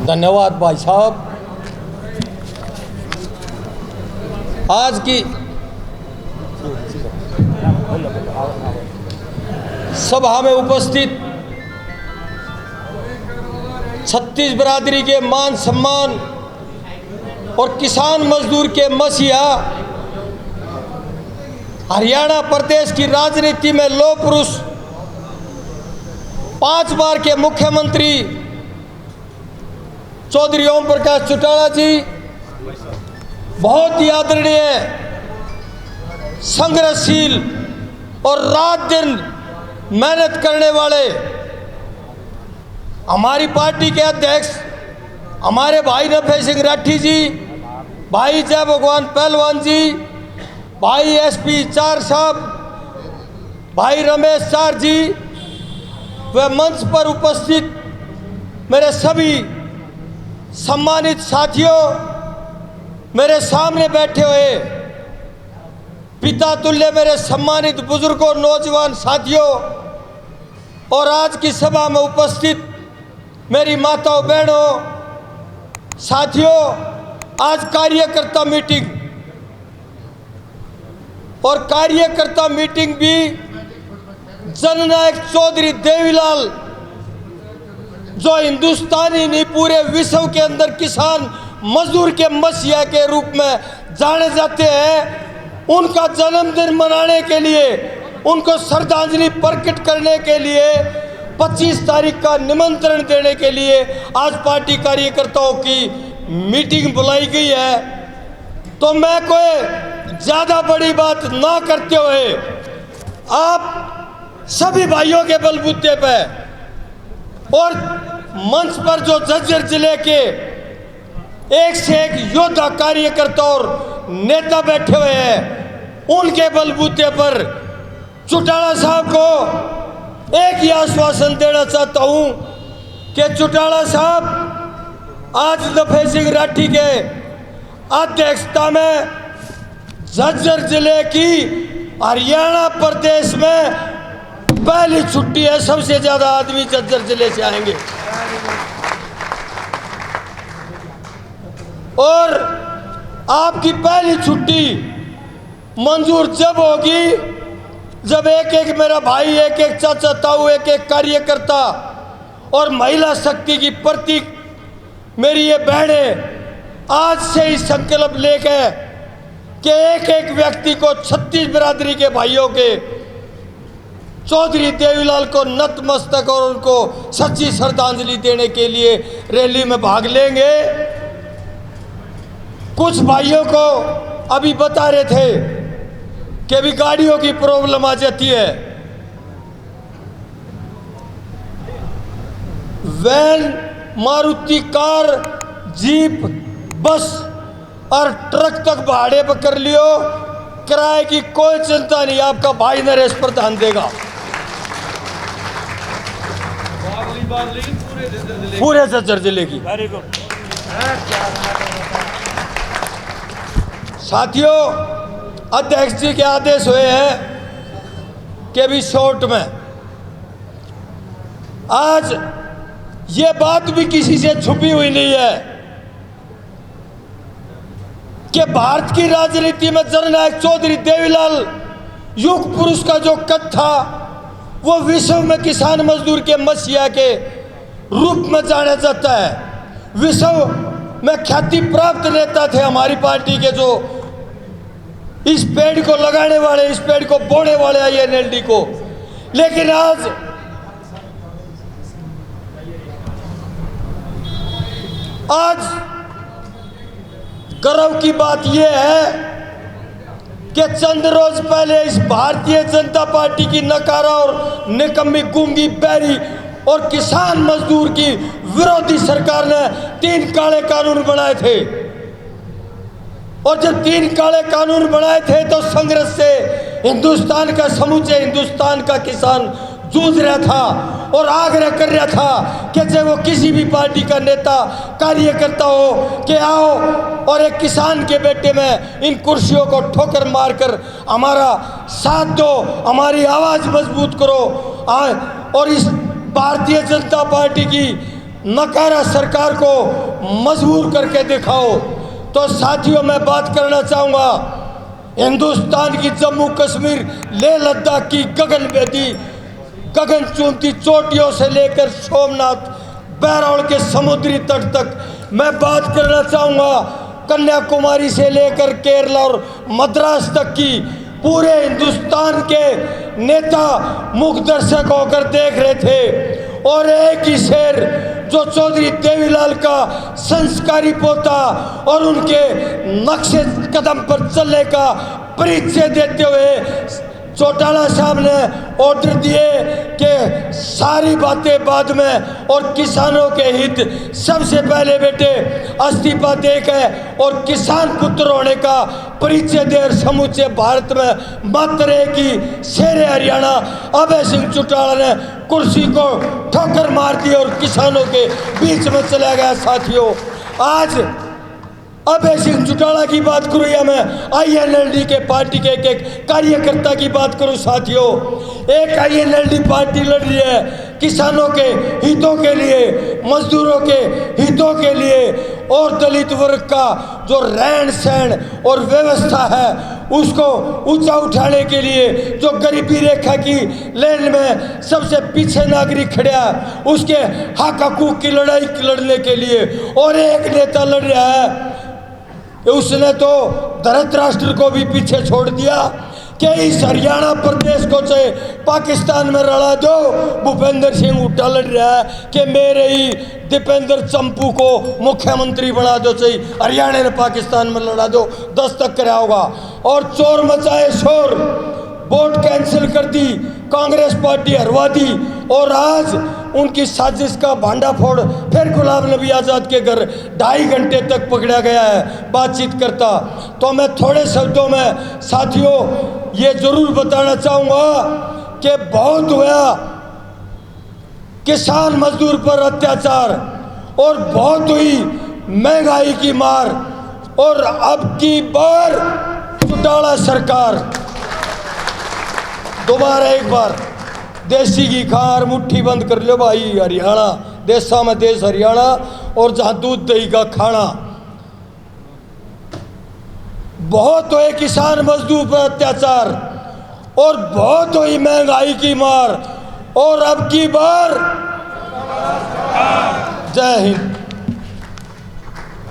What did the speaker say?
धन्यवाद भाई साहब। आज की सभा में उपस्थित छत्तीस बिरादरी के मान सम्मान और किसान मजदूर के मसीहा, हरियाणा प्रदेश की राजनीति में लौह पुरुष, 5 बार के मुख्यमंत्री चौधरी ओम प्रकाश चौटाला जी, बहुत ही आदरणीय, संघर्षशील और रात दिन मेहनत करने वाले हमारी पार्टी के अध्यक्ष हमारे भाई नफे सिंह राठी जी, भाई जय भगवान पहलवान जी, भाई एसपी चार साहब, भाई रमेश चार जी, व मंच पर उपस्थित मेरे सभी सम्मानित साथियों, मेरे सामने बैठे हुए पिता तुल्य मेरे सम्मानित बुजुर्गों, नौजवान साथियों और आज की सभा में उपस्थित मेरी माताओं बहनों साथियों, आज कार्यकर्ता मीटिंग और कार्यकर्ता मीटिंग भी जननायक चौधरी देवीलाल, जो हिंदुस्तानी नहीं पूरे विश्व के अंदर किसान मजदूर के मसीहा के रूप में जाने जाते हैं, उनका जन्मदिन मनाने के लिए, उनको श्रद्धांजलि प्रकट करने के लिए 25 तारीख का निमंत्रण देने के लिए आज पार्टी कार्यकर्ताओं की मीटिंग बुलाई गई है। तो मैं कोई ज़्यादा बड़ी बात ना करते हुए आप सभी भाइयों के बलबूते पे और मंच पर जो झज्जर जिले के एक से एक योद्धा कार्यकर्ता और नेता बैठे हुए हैं, उनके बलबूते पर चौटाला साहब को एक ही आश्वासन देना चाहता हूं कि चौटाला साहब आज नफे सिंह राठी के अध्यक्षता में झज्जर जिले की हरियाणा प्रदेश में पहली छुट्टी है, सबसे ज्यादा आदमी झज्जर जिले से आएंगे। और आपकी पहली छुट्टी मंजूर जब होगी जब एक एक मेरा भाई, एक एक चाचा ताऊ, एक एक कार्यकर्ता और महिला शक्ति की प्रतीक मेरी ये बहनें आज से ही संकल्प लेके कि एक एक व्यक्ति को 36 बिरादरी के भाइयों के चौधरी देवीलाल को नतमस्तक और उनको सच्ची श्रद्धांजलि देने के लिए रैली में भाग लेंगे। कुछ भाइयों को अभी बता रहे थे कि अभी गाड़ियों की प्रॉब्लम आ जाती है, वैन, मारुति कार, जीप, बस और ट्रक तक भाड़े पर कर लियो, किराए की कोई चिंता नहीं, आपका भाई नरेश पर ध्यान देगा। पूरे झज्जर जिले की। साथियों, अध्यक्ष जी के आदेश हुए हैं कि अभी शॉर्ट में आज ये बात भी किसी से छुपी हुई नहीं है कि भारत की राजनीति में जननायक चौधरी देवीलाल युग पुरुष का जो कद था वो विश्व में किसान मजदूर के मसीहा के रूप में जाना जाता है। विश्व में ख्याति प्राप्त नेता थे हमारी पार्टी के, जो इस पेड़ को लगाने वाले, इस पेड़ को बोने वाले INLD को। लेकिन आज गर्व की बात यह है कि चंद रोज पहले इस भारतीय जनता पार्टी की नकारा और निकम्मी, गूंगी, बैरी और किसान मजदूर की विरोधी सरकार ने 3 काले कानून बनाए थे। और जब 3 काले कानून बनाए थे तो संघर्ष से हिंदुस्तान का, समूचे हिंदुस्तान का किसान जूझ रहा था और आग्रह कर रहा था कि चाहे वो किसी भी पार्टी का नेता कार्यकर्ता हो कि आओ और एक किसान के बेटे में इन कुर्सियों को ठोकर मारकर हमारा साथ दो, हमारी आवाज़ मजबूत करो। और इस भारतीय जनता पार्टी की नकारा सरकार को मजबूर करके दिखाओ। तो साथियों, मैं बात करना चाहूँगा हिंदुस्तान की जम्मू कश्मीर लेह लद्दाख की गगनभेदी गगन चूमती चोटियों से लेकर सोमनाथ बहरौल के समुद्री तट तक मैं बात करना चाहूँगा कन्याकुमारी से लेकर केरला और मद्रास तक की पूरे हिंदुस्तान के नेता मुख दर्शक होकर देख रहे थे। और एक ही शेर जो चौधरी देवीलाल का संस्कारी पोता और उनके नक्शे कदम पर चलने का परिचय देते हुए चौटाला साहब ने ऑर्डर दिए कि सारी बातें बाद में और किसानों के हित सबसे पहले बेटे इस्तीफा देकर और किसान पुत्र होने का परिचय दे। समूचे भारत में मात्र एक ही शेर हरियाणा अभय सिंह चौटाला ने कुर्सी को ठोकर मार दी और किसानों के बीच में चला गया। साथियों, आज अभय सिंह चौटाला की बात करूँ या मैं INLD के पार्टी के एक कार्यकर्ता की बात करूँ। साथियों, एक INLD पार्टी लड़ रही है किसानों के हितों के लिए, मजदूरों के हितों के लिए और दलित वर्ग का जो रहन सहन और व्यवस्था है उसको ऊंचा उठाने के लिए, जो गरीबी रेखा की लाइन में सबसे पीछे नागरिक खड़ा है उसके हक हकूक की लड़ाई लड़ने के लिए। और एक नेता लड़ रहा है, उसने तो धृतराष्ट्र को भी पीछे छोड़ दिया कि इस हरियाणा प्रदेश को चाहे पाकिस्तान में लड़ा दो। भूपेंद्र सिंह हुड्डा लड़ रहा है कि मेरे ही दीपेंद्र चंपू को मुख्यमंत्री बना दो, चाहे हरियाणा ने पाकिस्तान में लड़ा दो, दस्तक करा होगा। और चोर मचाए शोर, वोट कैंसिल कर दी, कांग्रेस पार्टी हरवा दी और आज उनकी साजिश का भांडाफोड़ फिर गुलाम नबी आज़ाद के घर 2.5 घंटे तक पकड़ा गया है बातचीत करता। तो मैं थोड़े शब्दों में साथियों ये जरूर बताना चाहूँगा कि बहुत हुआ किसान मजदूर पर अत्याचार और बहुत हुई महंगाई की मार, और अब की बार चौटाला सरकार दोबारा एक बार देसी घी खार मुट्ठी बंद कर लो भाई। हरियाणा देशा में देश हरियाणा और जहाँ दूध दही का खाना। बहुत हुए किसान मजदूर पर अत्याचार और बहुत हुई महंगाई की मार, और अब की बार जय हिंद।